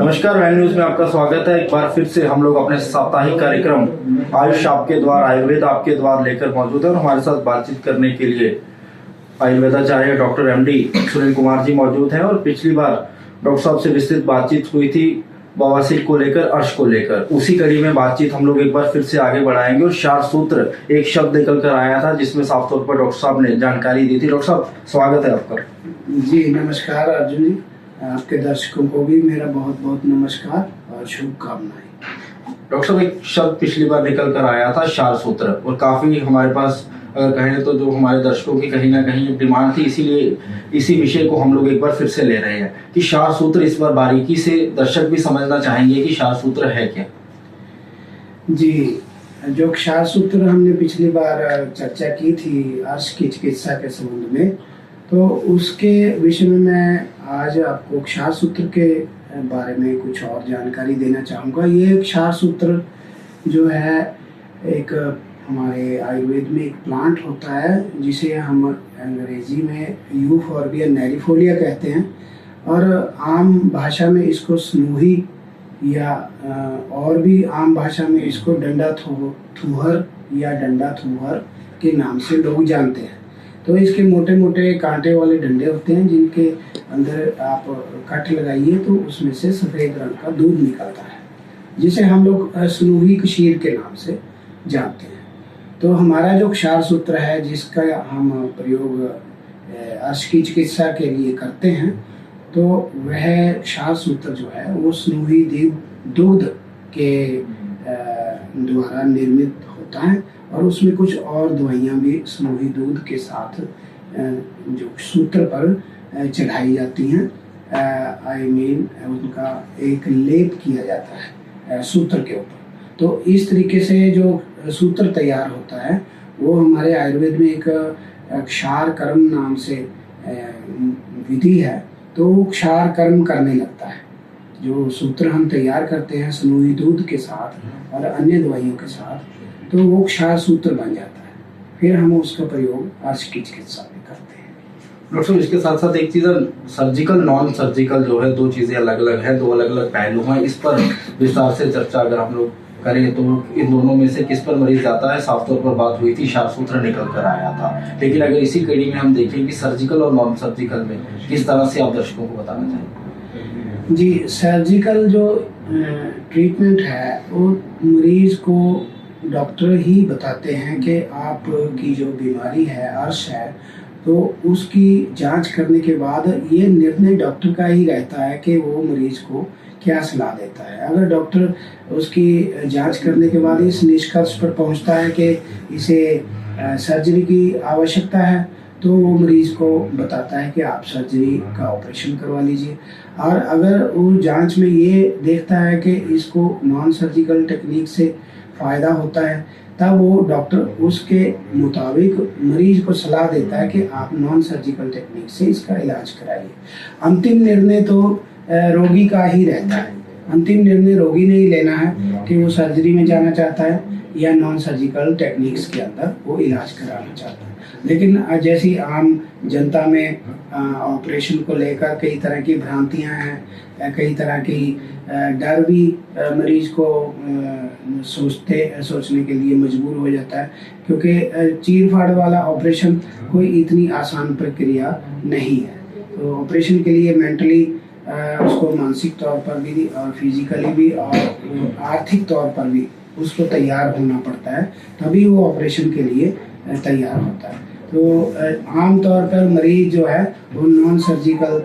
नमस्कार, van news में आपका स्वागत है। एक बार फिर से हम लोग अपने साप्ताहिक कार्यक्रम आयुष आपके द्वार, आयुर्वेद आपके द्वार लेकर मौजूद है और हमारे साथ बातचीत करने के लिए आयुर्वेदाचार्य डॉक्टर एमडी सुनील कुमार जी मौजूद हैं। और पिछली बार डॉक्टर साहब से विस्तृत बातचीत हुई थी बवासीर को लेकर, अर्श को लेकर। उसी कड़ी में बातचीत हम लोग एक बार फिर से आगे बढ़ाएंगे। और क्षार सूत्र एक शब्द निकल कर आया था जिसमें साफ तौर पर डॉक्टर साहब ने जानकारी दी थी। डॉक्टर साहब, स्वागत है आपका। जी नमस्कार अर्जुन जी, आपके दर्शकों को भी मेरा बहुत बहुत नमस्कार और शुभकामनाएं। डॉक्टर साहब, एक शब्द पिछली बार निकल कर आया था क्षार सूत्र, और काफी हमारे पास अगर कहें तो जो हमारे दर्शकों की कहीं ना कहीं डिमांड थी, इसीलिए इसी विषय को हम लोग एक बार फिर से ले रहे हैं कि क्षार सूत्र इस बार बारीकी से दर्शक भी समझना चाहेंगे कि क्षार सूत्र है क्या। जी, जो क्षार सूत्र हमने पिछली बार चर्चा की थी अर्श की चिकित्सा के संबंध में, तो उसके विषय में मैं आज आपको क्षार सूत्र के बारे में कुछ और जानकारी देना चाहूँगा। ये क्षार सूत्र जो है एक हमारे आयुर्वेद में एक प्लांट होता है जिसे हम अंग्रेजी में यूफोर्बिया नेरिफोलिया कहते हैं, और आम भाषा में इसको स्नूही या और भी आम भाषा में इसको डंडा थूहर या डंडा थूहर के नाम से लोग जानते हैं। तो इसके मोटे मोटे कांटे वाले डंडे होते हैं जिनके अंदर आप कट लगाइए तो उसमें से सफ़ेद रंग का दूध निकलता है, जिसे हम लोग स्नूही कशीर के नाम से जानते हैं। तो हमारा जो क्षार सूत्र है जिसका हम प्रयोग अर्श की चिकित्सा के लिए करते हैं, तो वह क्षार सूत्र जो है वो स्नूही दूध के द्वारा निर्मित होता है, और उसमें कुछ और दवाइयाँ भी स्नूही दूध के साथ जो सूत्र पर चढ़ाई जाती हैं, उनका एक लेप किया जाता है सूत्र के ऊपर। तो इस तरीके से जो सूत्र तैयार होता है वो हमारे आयुर्वेद में एक क्षार कर्म नाम से विधि है। तो वो क्षार कर्म करने लगता है। जो सूत्र हम तैयार करते हैं स्नूही दूध के साथ और अन्य दवाइयों के साथ, तो वो क्षार सूत्र बन जाता है। फिर हम उसका प्रयोग अर्श की चिकित्सा में करते हैं। डॉक्टर, इसके साथ साथ एक चीज़, सर्जिकल नॉन सर्जिकल जो है, दो चीज़ें अलग अलग हैं, दो अलग अलग पहलू हैं। इस पर विस्तार से चर्चा अगर हम लोग करें तो इन दोनों में से किस पर मरीज जाता है। साफ तौर पर बात हुई थी क्षार सूत्र निकल कर आया था, लेकिन अगर इसी कड़ी में हम देखें कि सर्जिकल और नॉन सर्जिकल में किस तरह से आप दर्शकों को बताना चाहेंगे। जी, सर्जिकल जो ट्रीटमेंट है वो मरीज को डॉक्टर ही बताते हैं कि आपकी जो बीमारी है अर्श है, तो उसकी जांच करने के बाद ये निर्णय डॉक्टर का ही रहता है कि वो मरीज को क्या सलाह देता है। अगर डॉक्टर उसकी जांच करने के बाद इस निष्कर्ष पर पहुंचता है कि इसे सर्जरी की आवश्यकता है, तो वो मरीज को बताता है कि आप सर्जरी का ऑपरेशन करवा लीजिए। और अगर वो जांच में ये देखता है कि इसको नॉन सर्जिकल टेक्निक से फ़ायदा होता है, तब वो डॉक्टर उसके मुताबिक मरीज को सलाह देता है कि आप नॉन सर्जिकल टेक्निक से इसका इलाज कराइए। अंतिम निर्णय तो रोगी का ही रहता है। अंतिम निर्णय रोगी ने ही लेना है कि वो सर्जरी में जाना चाहता है या नॉन सर्जिकल टेक्निक्स के अंदर वो इलाज कराना चाहता है। लेकिन जैसी आम जनता में ऑपरेशन को लेकर कई तरह की भ्रांतियां हैं, कई तरह की डर भी मरीज को सोचने के लिए मजबूर हो जाता है, क्योंकि चीर फाड़ वाला ऑपरेशन कोई इतनी आसान प्रक्रिया नहीं है। तो ऑपरेशन के लिए मेंटली उसको मानसिक तौर पर भी और फिजिकली भी और आर्थिक तौर पर भी उसको तैयार होना पड़ता है, तभी वो ऑपरेशन के लिए तैयार होता है। तो आम तौर पर मरीज जो है वो नॉन सर्जिकल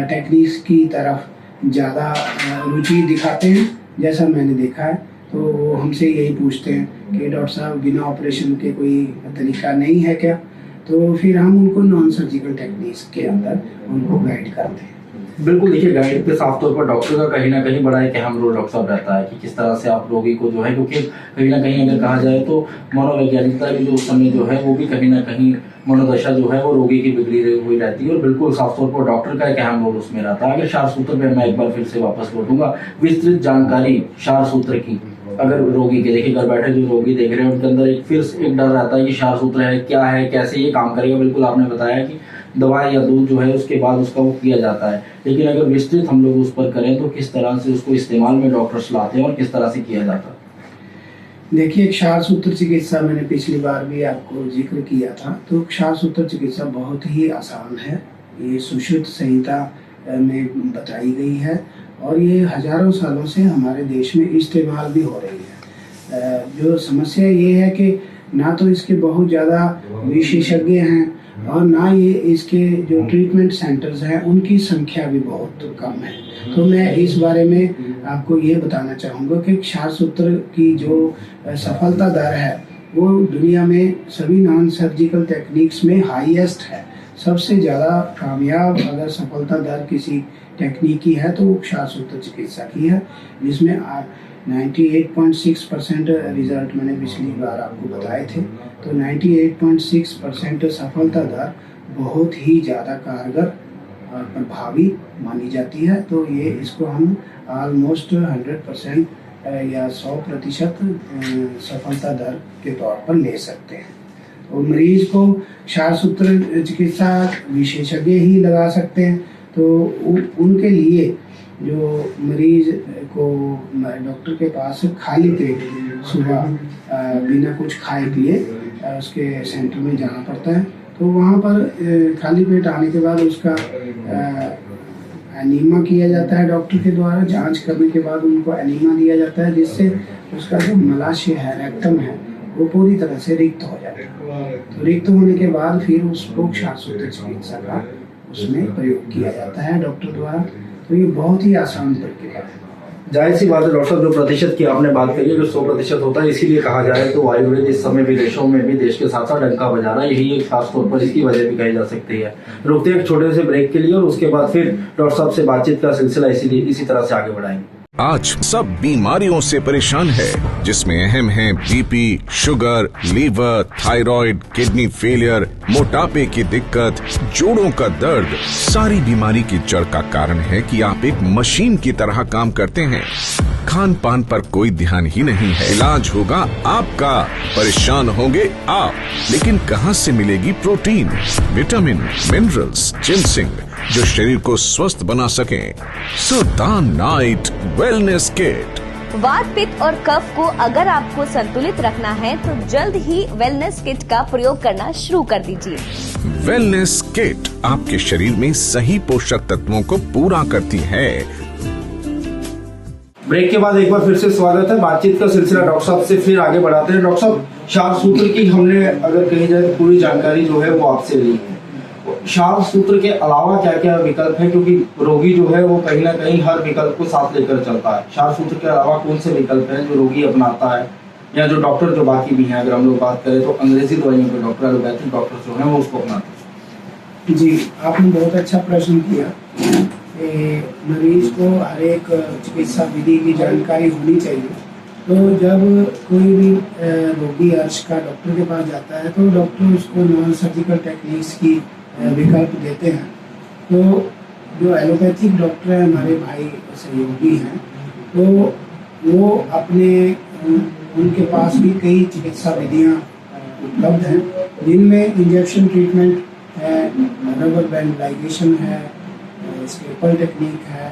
टेक्निक्स की तरफ ज़्यादा रुचि दिखाते हैं, जैसा मैंने देखा है। तो वो हमसे यही पूछते हैं कि डॉक्टर साहब बिना ऑपरेशन के कोई तरीका नहीं है क्या? तो फिर हम उनको नॉन सर्जिकल टेक्निक्स के अंदर उनको गाइड करते हैं। बिल्कुल, देखिए गाइड पे साफ तौर पर डॉक्टर का कहीं ना कहीं बड़ा एक अहम रोल डॉक्टर साहब रहता है कि किस तरह से आप रोगी को जो है, क्योंकि कहीं ना कहीं अगर कहा जाए तो मनोवैज्ञानिकता भी जो उस समय जो है वो भी कहीं ना कहीं मनोदशा जो है वो रोगी की बिगड़ी हुई रहती है, और बिल्कुल साफ तौर पर डॉक्टर का एक अहम रोल उसमें रहता है। अगर क्षार सूत्र पे मैं एक बार फिर से वापस लौटूंगा, विस्तृत जानकारी क्षार सूत्र की अगर रोगी के, देखिए घर बैठे जो रोगी देख रहे हैं उनके अंदर एक डर रहता है कि क्षार सूत्र है क्या है, कैसे ये काम करेगा। बिल्कुल आपने बताया कि दवाई या दूध जो है उसके बाद उसका वो किया जाता है, लेकिन अगर विस्तृत हम लोग उस पर करें तो किस तरह से उसको इस्तेमाल में डॉक्टर्स लाते हैं और किस तरह से किया जाता है? देखिए, क्षार सूत्र चिकित्सा मैंने पिछली बार भी आपको जिक्र किया था। तो क्षार सूत्र चिकित्सा बहुत ही आसान है, ये सुश्रुत संहिता में बताई गई है और ये हजारों सालों से हमारे देश में इस्तेमाल भी हो रही है। जो समस्या ये है कि ना तो इसके बहुत ज़्यादा विशेषज्ञ हैं और ना ये इसके जो ट्रीटमेंट सेंटर्स हैं उनकी संख्या भी बहुत कम है। तो मैं इस बारे में आपको ये बताना चाहूँगा कि क्षार सूत्र की जो सफलता दर है वो दुनिया में सभी नॉन सर्जिकल टेक्निक्स में हाईएस्ट है। सबसे ज़्यादा कामयाब अगर सफलता दर किसी टेक्निक की है तो वो क्षार सूत्र चिकित्सा की है, जिसमें 98.6% रिजल्ट मैंने पिछली बार आपको बताए थे। तो 98.6% सफलता दर बहुत ही ज़्यादा कारगर और प्रभावी मानी जाती है। तो ये इसको हम ऑलमोस्ट 100% या 100% सफलता दर के तौर पर ले सकते हैं। और मरीज को क्षार सूत्र चिकित्सा विशेषज्ञ ही लगा सकते हैं। तो उनके लिए जो मरीज को डॉक्टर के पास खाली पेट सुबह बिना कुछ खाए पिए उसके सेंटर में जाना पड़ता है। तो वहाँ पर खाली पेट आने के बाद उसका एनीमा किया जाता है डॉक्टर के द्वारा। जांच करने के बाद उनको एनीमा दिया जाता है, जिससे उसका जो मलाशय है, रेक्टम है, वो पूरी तरह से रिक्त हो जाता है। तो रिक्त होने के बाद फिर उसको क्षार सूत्र चिकित्सा का उसमें प्रयोग किया जाता है डॉक्टर द्वारा। तो ये बहुत ही आसान प्रक्रिया है। जाहिर सी बात है डॉक्टर साहब, जो प्रतिशत की आपने बात करी है, जो 100% होता है, इसीलिए कहा जाए तो आयुर्वेद इस समय विदेशों में भी देश के साथ साथ डंका बजा रहा है। यही एक खास तौर पर इसकी वजह भी कही जा सकती है। रुकते हैं एक छोटे से ब्रेक के लिए और उसके बाद फिर डॉक्टर साहब से बातचीत का सिलसिला इसी तरह से आगे बढ़ाएंगे। आज सब बीमारियों से परेशान है, जिसमें अहम है BP, sugar, liver, thyroid, kidney failure, मोटापे की दिक्कत, जोड़ों का दर्द। सारी बीमारी की जड़ का कारण है कि आप एक मशीन की तरह काम करते हैं। खान पान पर कोई ध्यान ही नहीं है। इलाज होगा आपका, परेशान होंगे आप, लेकिन कहां से मिलेगी प्रोटीन, विटामिन, मिनरल्स, जिंसिंग, जो शरीर को स्वस्थ बना सके? So the night wellness kit. वात, पित्त और कफ को अगर आपको संतुलित रखना है तो जल्द ही वेलनेस किट का प्रयोग करना शुरू कर दीजिए। वेलनेस किट आपके शरीर में सही पोषक तत्वों को पूरा करती है। ब्रेक के बाद एक बार फिर से स्वागत है। बातचीत का सिलसिला डॉक्टर साहब से फिर आगे बढ़ाते हैं। डॉक्टर साहब, क्षार सूत्र की हमने अगर कही जाए तो पूरी जानकारी जो है वो आपसे ली है। क्षार सूत्र के अलावा क्या क्या विकल्प है, क्योंकि रोगी जो है वो कहीं ना कहीं हर विकल्प को साथ लेकर चलता है। क्षार सूत्र के अलावा कौन से विकल्प हैं जो रोगी अपनाता है, या जो डॉक्टर जो बाकी भी हैं, अगर हम लोग बात करें तो अंग्रेजी दवाइयों के डॉक्टर, एलोपैथिक डॉक्टर जो हैं वो उसको अपनाते हैं? जी, आपने बहुत अच्छा प्रश्न किया। मरीज को हर एक चिकित्सा विधि की जानकारी होनी चाहिए। तो जब कोई भी रोगी अर्श का डॉक्टर के पास जाता है तो डॉक्टर उसको नॉन सर्जिकल टेक्निक्स की विकल्प देते हैं। तो जो एलोपैथिक डॉक्टर हैं, हमारे भाई सहयोगी हैं, तो वो अपने उनके पास भी कई चिकित्सा विधियाँ उपलब्ध हैं, जिनमें इंजेक्शन ट्रीटमेंट है, रबर बैंड लाइगेशन है, स्केपल टेक्निक है,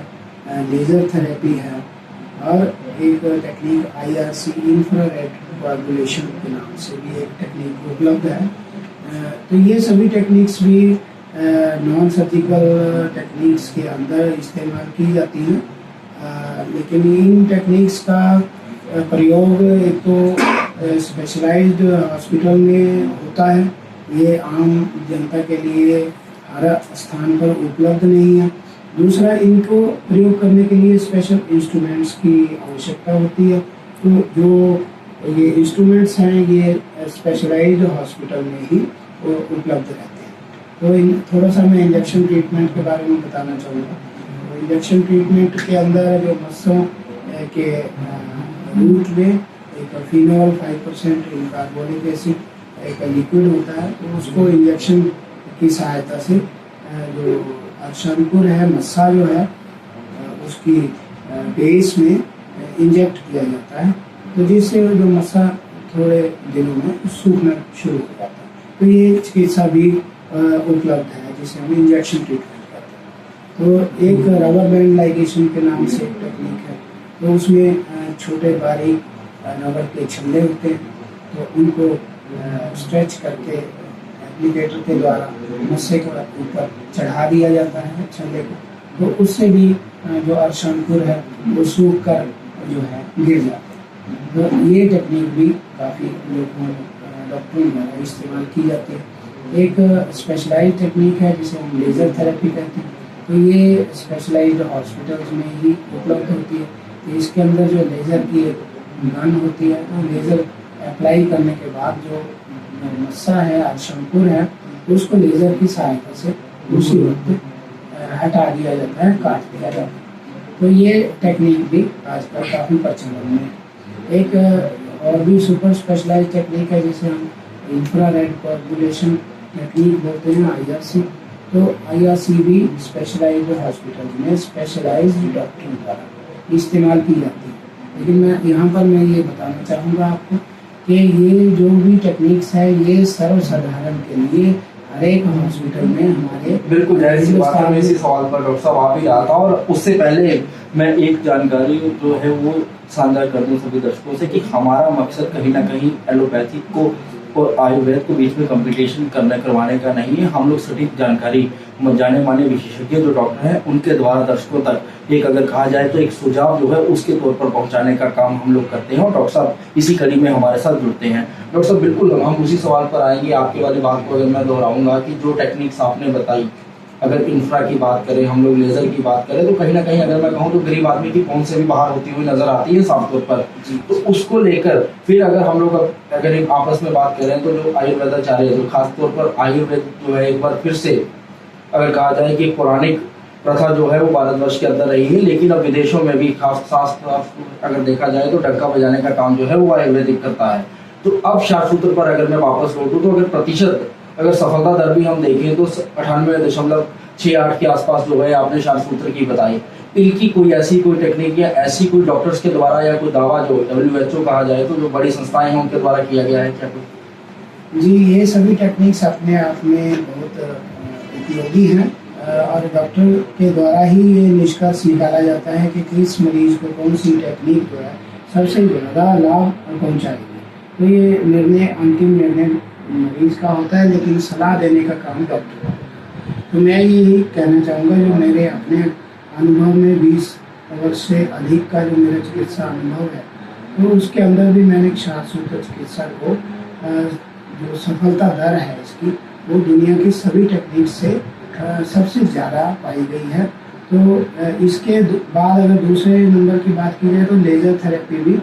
लेज़र थेरेपी है और एक टेक्निक IRC इंफ्रारेड कोएगुलेशन के नाम से भी एक टेक्निक उपलब्ध है। तो ये सभी टेक्निक्स भी नॉन सर्जिकल टेक्निक्स के अंदर इस्तेमाल की जाती हैं, लेकिन इन टेक्निक्स का प्रयोग एक तो स्पेशलाइज्ड हॉस्पिटल में होता है। ये आम जनता के लिए हर स्थान पर उपलब्ध नहीं है। दूसरा, इनको प्रयोग करने के लिए स्पेशल इंस्ट्रूमेंट्स की आवश्यकता होती है। तो जो ये इंस्ट्रूमेंट्स हैं ये स्पेशलाइज्ड हॉस्पिटल में ही उपलब्ध रहते हैं। तो थोड़ा सा मैं इंजेक्शन ट्रीटमेंट के बारे में बताना चाहूँगा। तो इंजेक्शन ट्रीटमेंट के अंदर जो मस्सों के रूट में एक फिनोल 5% कार्बोनिक एसिड एक लिक्विड होता है, तो उसको इंजेक्शन की सहायता से जो अर्शांकुर है, मस्सा जो है, उसकी बेस में इंजेक्ट किया जाता है, तो जिससे जो मस्सा थोड़े दिनों में सूखना शुरू हो जाता है। तो ये चिकित्सा भी उपलब्ध है जिसे हम इंजेक्शन ट्रीटमेंट करते हैं। तो एक रबर बैंड लाइगेशन के नाम से एक टेक्निक है, तो उसमें छोटे बारीक रबर के छल्ले होते हैं, तो उनको स्ट्रेच करके एप्लीकेटर के द्वारा नशे के ऊपर चढ़ा दिया जाता है छल्ले को, तो उससे भी जो अर्शांकुर है वो सूख कर जो है गिर जाते हैं। तो ये टेक्निक भी काफ़ी लोगों डॉक्टरों द्वारा इस्तेमाल की जाती है। एक स्पेशलाइज्ड टेक्निक है जिसे हम लेज़र थेरेपी कहते हैं, तो ये स्पेशलाइज्ड हॉस्पिटल्स में ही उपलब्ध होती है। तो इसके अंदर जो लेज़र की गन होती है, तो लेज़र अप्लाई करने के बाद जो नसा है, अर्शांकुर है, उसको लेज़र की सहायता से उसी वक्त हटा दिया जाता है, काट दिया जाता है। तो ये टेक्निक भी आजकल काफ़ी प्रचलन में है। एक और भी सुपर स्पेशलाइज्ड टेक्निक है जिसे हम इंफ्रारेड कोएगुलेशन टेक्निक बोलते हैं, IRC। तो IRC भी स्पेशलाइज्ड हॉस्पिटल में स्पेशलाइज्ड डॉक्टर द्वारा इस्तेमाल की जाती है। लेकिन मैं ये बताना चाहूँगा आपको कि ये जो भी टेक्निक्स है ये सर्वसाधारण के लिए हर एक हॉस्पिटल में हमारे बिल्कुल जाहिर सी बात है। मैं इसी सवाल पर डॉक्टर साहब आ भी रहा था, और उससे पहले मैं एक जानकारी जो है वो साझा कर दूं सभी दर्शकों से कि हमारा मकसद कहीं ना कहीं एलोपैथी को और आयुर्वेद को बीच में कॉम्पिटिशन करवाने का नहीं है। हम लोग सटीक जानकारी जाने माने विशेषज्ञ जो डॉक्टर हैं उनके द्वारा दर्शकों तक एक अगर कहा जाए तो एक सुझाव जो है उसके तौर पर पहुंचाने का काम हम लोग करते हैं, और डॉक्टर साहब इसी कड़ी में हमारे साथ जुड़ते हैं। डॉक्टर साहब बिल्कुल हम उसी सवाल पर आएंगे। आपकी वाली बात को अगर मैं दोहराऊंगा कि जो टेक्निक्स आपने बताई, अगर इंफ्रा की बात करें, हम लोग लेजर की बात करें, तो कहीं ना कहीं अगर मैं कहूँ तो गरीब आदमी की पहुंच से भी बाहर होती हुई नजर आती है साफ तौर पर। तो उसको लेकर फिर अगर हम लोग अगर एक आपस में बात करें तो जो आयुर्वेदाचार्य जो खासतौर पर आयुर्वेद जो है एक बार फिर से अगर कहा जाए कि पौराणिक प्रथा जो है वो भारतवर्ष के अंदर रही है, लेकिन अब विदेशों में भी खास अगर देखा जाए तो डंका बजाने का काम जो है वो आयुर्वेदिक करता है। तो अब शास्त्र पर अगर मैं वापस लौटूं तो अगर प्रतिशत अगर सफलता दर भी हम देखें तो 98.68 के आसपास जो है आपने शास्त्र की बताई। इनकी कोई ऐसी कोई टेक्निक या ऐसी कोई डॉक्टर्स के द्वारा या कोई दावा जो WHO कहा जाए तो जो बड़ी संस्थाएं हैं उनके द्वारा किया गया है क्या कोई? जी, ये सभी टेक्निक्स अपने आप में बहुत उपयोगी हैं, और डॉक्टर के द्वारा ही ये निष्कर्ष निकाला जाता है कि किस मरीज को कौन सी टेक्निक जो है सबसे ज़्यादा लाभ पहुंचाएगी। तो ये निर्णय अंतिम निर्णय मरीज का होता है, लेकिन सलाह देने का काम डॉक्टर का। तो मैं यही कहना चाहूँगा, जो मेरे अपने अनुभव में 20 वर्ष से अधिक का जो मेरा चिकित्सा अनुभव है, तो उसके अंदर भी मैंने क्षारसूत्र चिकित्सा को जो सफलता दर है इसकी वो दुनिया की सभी टेक्निक से सबसे ज़्यादा पाई गई है। तो इसके बाद अगर दूसरे नंबर की बात की जाए तो लेज़र थेरेपी भी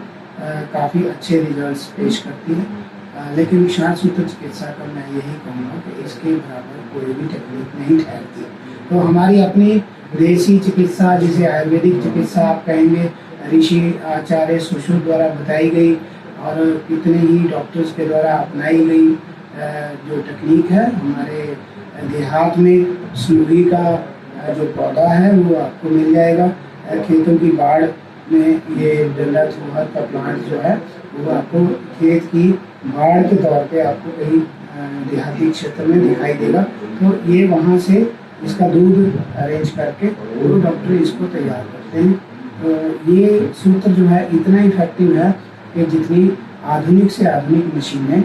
काफ़ी अच्छे रिजल्ट्स पेश करती है, लेकिन क्षारसूत्र चिकित्सा का मैं यही कहूँगा कि इसके बराबर कोई भी टेक्निक नहीं ठहरती। तो हमारी अपनी देसी चिकित्सा, जिसे आयुर्वेदिक चिकित्सा आप कहेंगे, ऋषि आचार्य सुश्रुत द्वारा बताई गई और कितने ही डॉक्टर्स के द्वारा अपनाई गई जो टेक्निक है। हमारे देहात में सूढ़ी का जो पौधा है वो आपको मिल जाएगा। खेतों की बाढ़ में ये डंडा चूहर का प्लांट जो है वो आपको खेत की बाढ़ के तौर पे आपको कहीं देहाती क्षेत्र में दिखाई देगा। तो ये वहाँ से इसका दूध अरेंज करके वो डॉक्टर इसको तैयार करते हैं। तो ये सूत्र जो है इतना इफेक्टिव है कि जितनी आधुनिक से आधुनिक मशीनें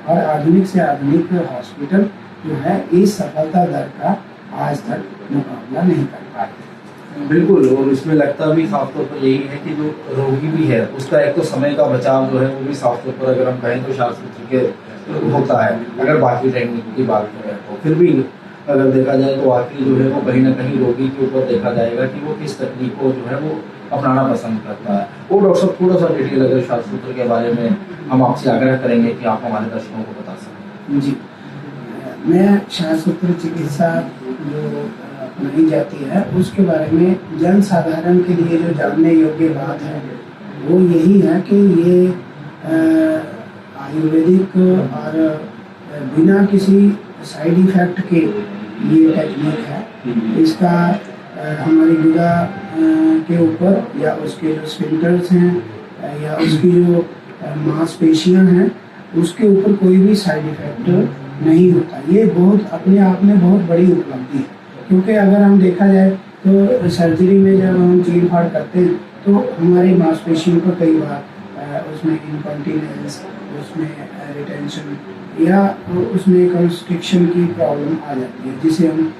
और आधुनिक से आधुनिक हॉस्पिटल जो है इस सफलता दर का आज तक मुकाबला नहीं कर पाए। बिल्कुल, और इसमें लगता भी साफ तौर पर यही है कि जो रोगी भी है उसका एक तो समय का बचाव जो है वो भी साफ तौर पर अगर हम कहें तो शास्त्र के होता है। अगर बाकी टेक्निक की बात करें तो फिर भी अगर देखा जाए तो आखिरी जो है वो कहीं ना कहीं रोगी के ऊपर देखा जाएगा कि वो किस तकनीक को जो है वो अपनाना पसंद करता है। वो डॉक्टर साहब थोड़ा सा डिटेल अगर शास्त्र के बारे में हम आपसे आग्रह करेंगे कि आप हमारे दर्शकों को बता सकें। जी, मैं क्षारसूत्र चिकित्सा जो अपनाई जाती है उसके बारे में जन साधारण के लिए जो जानने योग्य बात है वो यही है कि ये आयुर्वेदिक और बिना किसी साइड इफेक्ट के ये टेक्निक है। इसका हमारी गुदा के ऊपर या उसके जो स्फिंक्टर्स हैं या उसकी जो मांसपेशियां हैं उसके ऊपर कोई भी साइड इफेक्ट नहीं होता। ये बहुत अपने आप में बहुत बड़ी उपलब्धि है, क्योंकि अगर हम देखा जाए तो सर्जरी में जब हम चीर फाड़ करते हैं तो हमारी मांसपेशियों को कई बार उसमें इनकॉन्टिनेंस, उसमें रिटेंशन या उसमें कंस्ट्रिक्शन की प्रॉब्लम आ जाती है, जिसे हम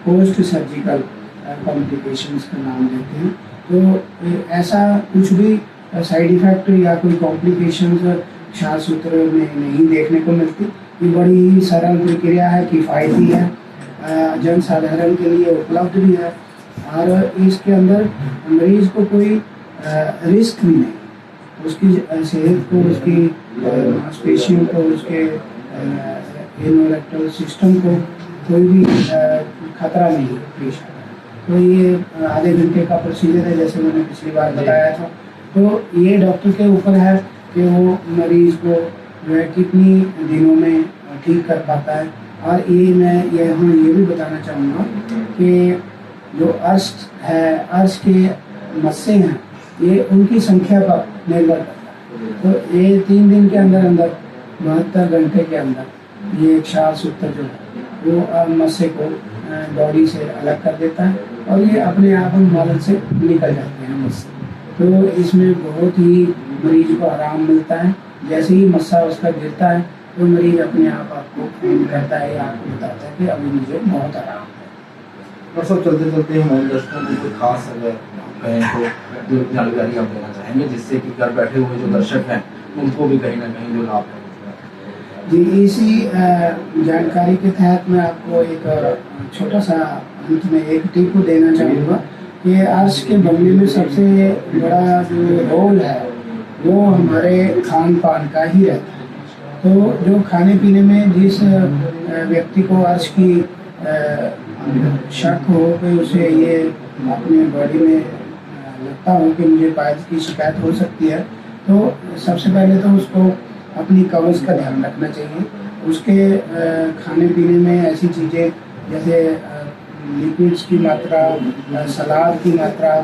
पोस्ट सर्जिकल कॉम्प्लिकेशंस का नाम देते हैं। तो ऐसा कुछ भी साइड इफ़ेक्ट या कोई कॉम्प्लिकेशंस क्षारसूत्र में नहीं देखने को मिलती। ये बड़ी ही सरल प्रक्रिया है, किफ़ायती है, जन साधारण के लिए उपलब्ध भी है और इसके अंदर मरीज को कोई रिस्क भी नहीं, उसकी सेहत को, उसकी मांसपेशियों को, उसके इनोलेक्ट्रल सिस्टम को कोई भी खतरा नहीं पेश आता। तो ये आधे घंटे का प्रोसीजर है, जैसे मैंने पिछली बार बताया था। तो ये डॉक्टर के ऊपर है कि वो मरीज को जो है कितनी दिनों में ठीक कर पाता है। और मैं ये भी बताना चाहूँगा कि जो अर्श है, अर्श के मस्से हैं, ये उनकी संख्या पर निर्भर करता है। तो ये 3 दिन के अंदर 72 घंटे के अंदर ये क्षारसूत्र जो है वो मस्से को बॉडी से अलग कर देता है और ये अपने आप मल से निकल जाते हैं मस्से। तो इसमें बहुत ही मरीज को आराम मिलता है। जैसे ही मस्सा उसका गिरता है तो मरीज अपने आप आपको फोन करता है या आपको बताता है कि अभी मुझे बहुत आराम है। डॉक्टर साहब, चलते चलते हमारे दर्शकों को कोई खास अगर कहें तो जो जानकारी आप देना चाहेंगे, जिससे कि घर बैठे हुए जो दर्शक हैं उनको भी कहीं ना कहीं जो लाभ है? जी, इसी जानकारी के तहत मैं आपको एक छोटा सा अंत में एक टिप देना चाहूँगा कि अर्श के बनने में सबसे बड़ा जो रोल है वो हमारे खान पान का ही रहता है। तो जो खाने पीने में जिस व्यक्ति को अर्श की शक हो कि उसे ये अपने बॉडी में लगता हो कि मुझे पायल्स की शिकायत हो सकती है, तो सबसे पहले तो उसको अपनी कब्ज़ का ध्यान रखना चाहिए। उसके खाने पीने में ऐसी चीज़ें जैसे लिक्विड्स की मात्रा, सलाद की मात्रा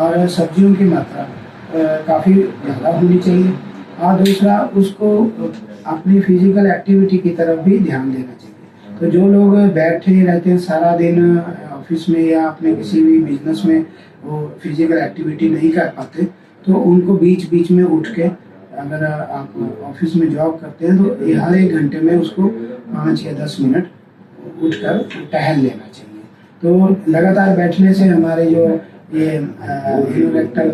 और सब्जियों की मात्रा काफ़ी ज़्यादा होनी चाहिए। और दूसरा, उसको अपनी फिजिकल एक्टिविटी की तरफ भी ध्यान देना चाहिए। तो जो लोग बैठे रहते हैं सारा दिन ऑफिस में या अपने किसी भी बिजनेस में, वो फिजिकल एक्टिविटी नहीं कर पाते, तो उनको बीच बीच में उठ के, अगर आप ऑफिस में जॉब करते हैं तो हर 1 घंटे में उसको 5 या 10 मिनट उठकर टहल लेना चाहिए। तो लगातार बैठने से हमारे जो ये इनोलेक्टल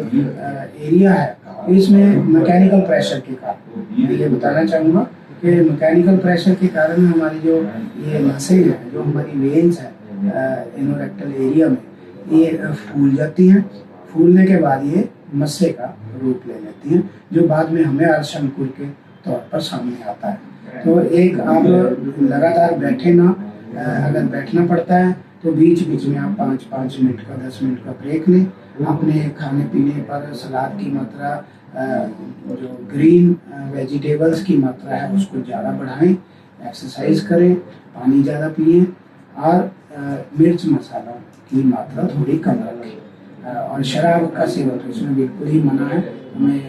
एरिया है, इसमें मैकेनिकल प्रेशर के कारण, मैं ये बताना चाहूँगा कि मैकेनिकल प्रेशर के कारण हमारी जो ये नसें हैं, जो हमारी वेन्स हैं इनोलेक्टल एरिया में, ये फूल जाती हैं। फूलने के बाद ये मस्से का रूप ले लेती हैं, जो बाद में हमें अर्शंकुर के तौर पर सामने आता है। तो एक आप लगातार बैठे ना, अगर बैठना पड़ता है तो बीच बीच में आप 5-5 मिनट का, 10 मिनट का ब्रेक लें। अपने खाने पीने पर सलाद की मात्रा, जो ग्रीन वेजिटेबल्स की मात्रा है उसको ज़्यादा बढ़ाएं, एक्सरसाइज करें, पानी ज़्यादा पिएं और मिर्च मसालों की मात्रा थोड़ी कम रखें। और शराब का सेवन तो इसमें बिल्कुल ही मना है। मैं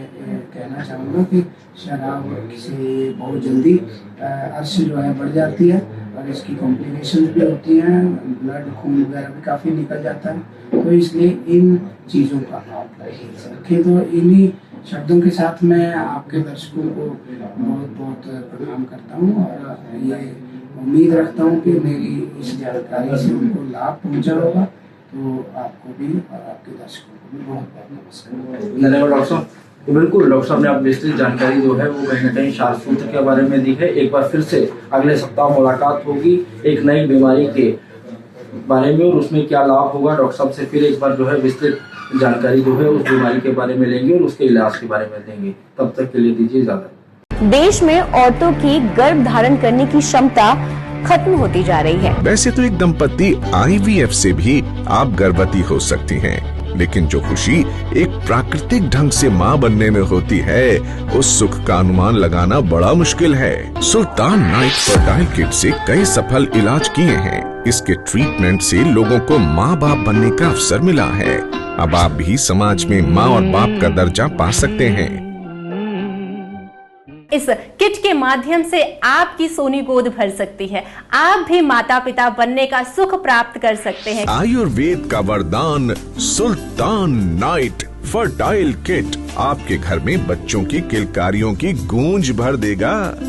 कहना चाहूँगा कि शराब से बहुत जल्दी अर्श जो है बढ़ जाती है और इसकी कॉम्प्लिकेशंस भी होती हैं, ब्लड खून वगैरह भी काफ़ी निकल जाता है। तो इसलिए इन चीज़ों का आप परहेज रखें। तो इन्हीं शब्दों के साथ मैं आपके दर्शकों को बहुत बहुत प्रणाम करता हूँ और ये उम्मीद रखता हूँ कि मेरी इस जानकारी से उनको लाभ पहुँचा होगा। तो आपको भी और आपके दर्शकों को भी बहुत बहुत नमस्कार। धन्यवाद डॉक्टर साहब। तो बिल्कुल डॉक्टर साहब ने आप विस्तृत जानकारी जो है वो कहीं ना कहीं क्षारसूत्र के बारे में दी है। एक बार फिर से अगले सप्ताह मुलाकात होगी एक नई बीमारी के बारे में और उसमें क्या लाभ होगा, डॉक्टर साहब से फिर एक बार जो है विस्तृत जानकारी जो है उस बीमारी के बारे में लेंगे और उसके इलाज के बारे में देंगे। तब तक के लिए दीजिए इजाजत। देश में औरतों की गर्भ धारण करने की क्षमता खत्म होती जा रही है। वैसे तो एक दंपति IVF से भी आप गर्भवती हो सकती हैं, लेकिन जो खुशी एक प्राकृतिक ढंग से माँ बनने में होती है, उस सुख का अनुमान लगाना बड़ा मुश्किल है। सुल्तान नाइट फर्टाइल किट से कई सफल इलाज किए हैं। इसके ट्रीटमेंट से लोगों को माँ बाप बनने का अवसर मिला है। अब आप भी समाज में माँ और बाप का दर्जा पा सकते हैं। इस किट के माध्यम से आपकी सोनी गोद भर सकती है। आप भी माता पिता बनने का सुख प्राप्त कर सकते हैं। आयुर्वेद का वरदान सुल्तान नाइट फर्टाइल किट आपके घर में बच्चों की किलकारियों की गूंज भर देगा।